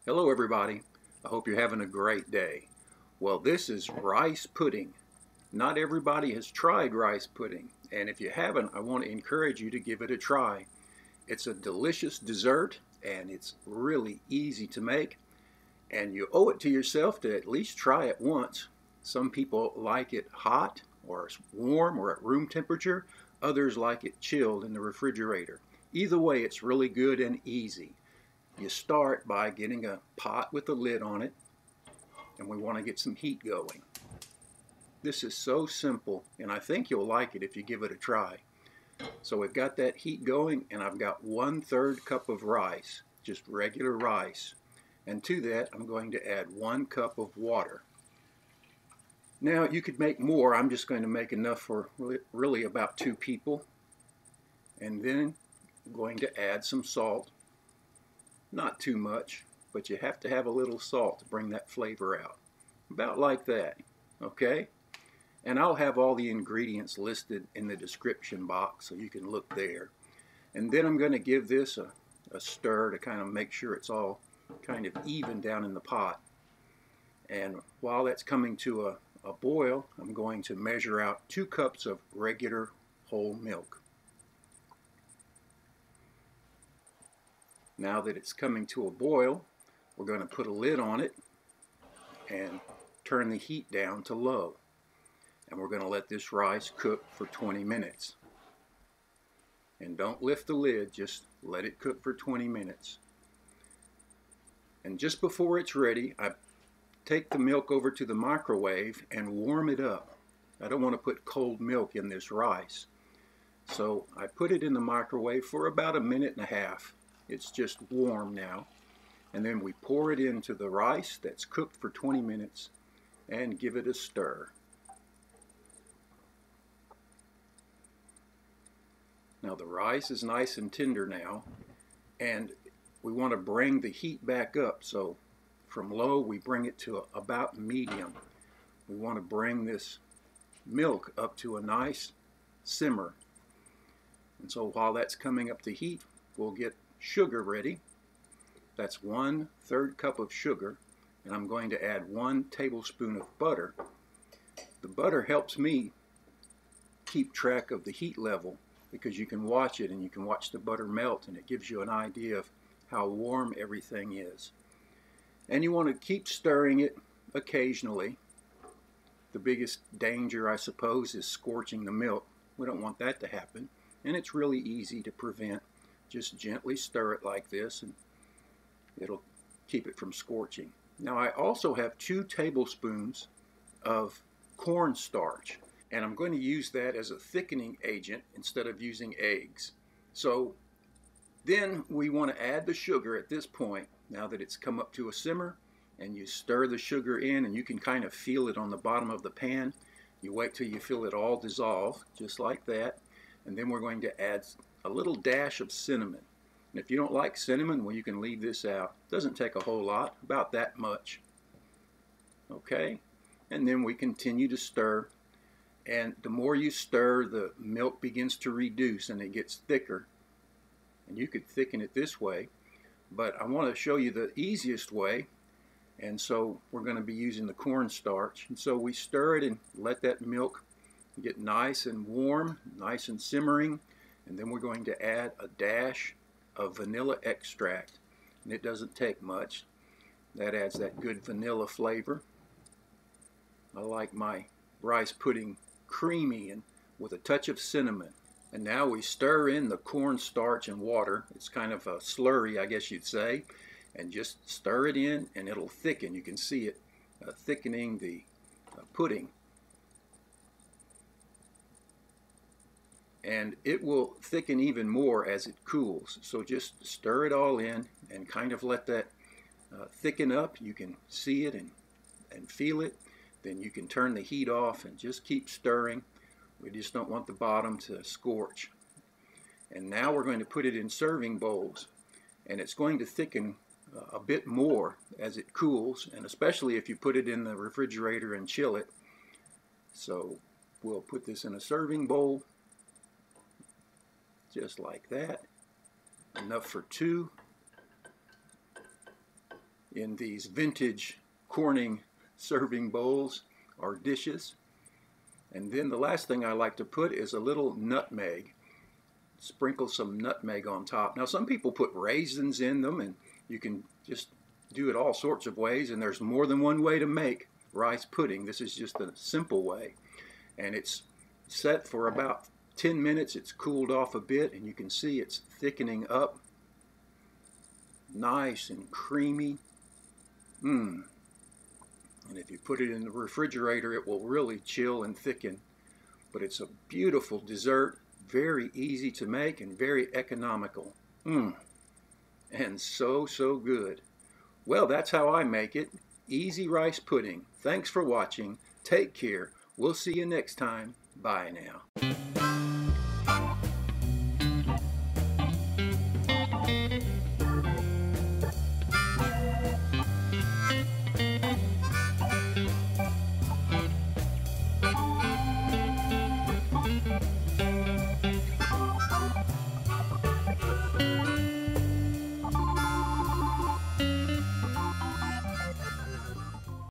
Hello everybody, I hope you're having a great day. Well, this is rice pudding. Not everybody has tried rice pudding, and if you haven't, I want to encourage you to give it a try. It's a delicious dessert and it's really easy to make, and you owe it to yourself to at least try it once. Some people like it hot or warm or at room temperature. Others like it chilled in the refrigerator. Either way, it's really good and easy. You start by getting a pot with a lid on it, and we want to get some heat going. This is so simple, and I think you'll like it if you give it a try. So we've got that heat going, and I've got 1/3 cup of rice, just regular rice. And to that, I'm going to add 1 cup of water. Now, you could make more. I'm just going to make enough for really about 2 people. And then I'm going to add some salt. Not too much, but you have to have a little salt to bring that flavor out. About like that, okay? And I'll have all the ingredients listed in the description box so you can look there. And then I'm going to give this a stir to kind of make sure it's all kind of even down in the pot. And while that's coming to a boil, I'm going to measure out 2 cups of regular whole milk. Now that it's coming to a boil, we're going to put a lid on it and turn the heat down to low. And we're going to let this rice cook for 20 minutes. And don't lift the lid, just let it cook for 20 minutes. And just before it's ready, I take the milk over to the microwave and warm it up. I don't want to put cold milk in this rice. So I put it in the microwave for about 1.5 minutes. It's just warm now. And then we pour it into the rice that's cooked for 20 minutes and give it a stir. Now the rice is nice and tender now, and we want to bring the heat back up. So from low we bring it to about medium. We want to bring this milk up to a nice simmer. And so while that's coming up to heat, we'll get sugar ready. That's 1/3 cup of sugar, and I'm going to add 1 tablespoon of butter. The butter helps me keep track of the heat level because you can watch it and you can watch the butter melt, and it gives you an idea of how warm everything is. And you want to keep stirring it occasionally. The biggest danger, I suppose, is scorching the milk. We don't want that to happen, and it's really easy to prevent. Just gently stir it like this and it'll keep it from scorching. Now I also have 2 tablespoons of cornstarch, and I'm going to use that as a thickening agent instead of using eggs. So then we want to add the sugar at this point, now that it's come up to a simmer, and you stir the sugar in, and you can kind of feel it on the bottom of the pan. You wait till you feel it all dissolve, just like that, and then we're going to add a little dash of cinnamon. And if you don't like cinnamon, well, you can leave this out. It doesn't take a whole lot, about that much. Okay, and then we continue to stir, and the more you stir, the milk begins to reduce and it gets thicker. And you could thicken it this way, but I want to show you the easiest way, and so we're going to be using the cornstarch. And so we stir it and let that milk get nice and warm, nice and simmering. And then we're going to add a dash of vanilla extract, and it doesn't take much. That adds that good vanilla flavor. I like my rice pudding creamy and with a touch of cinnamon. And now we stir in the cornstarch and water. It's kind of a slurry, I guess you'd say, and just stir it in and it'll thicken. You can see it thickening the pudding. And it will thicken even more as it cools. So just stir it all in and kind of let that thicken up. You can see it and feel it. Then you can turn the heat off and just keep stirring. We just don't want the bottom to scorch. And now we're going to put it in serving bowls, and it's going to thicken a bit more as it cools, and especially if you put it in the refrigerator and chill it. So we'll put this in a serving bowl, just like that. Enough for 2. in these vintage Corning serving bowls or dishes. And then the last thing I like to put is a little nutmeg. Sprinkle some nutmeg on top. Now some people put raisins in them, and you can just do it all sorts of ways, and there's more than one way to make rice pudding. This is just a simple way. And it's set for about 10 minutes. It's cooled off a bit, and you can see it's thickening up. Nice and creamy. And if you put it in the refrigerator, it will really chill and thicken. But it's a beautiful dessert, very easy to make and very economical. And so good. Well, that's how I make it. Easy rice pudding. Thanks for watching. Take care. We'll see you next time. Bye now.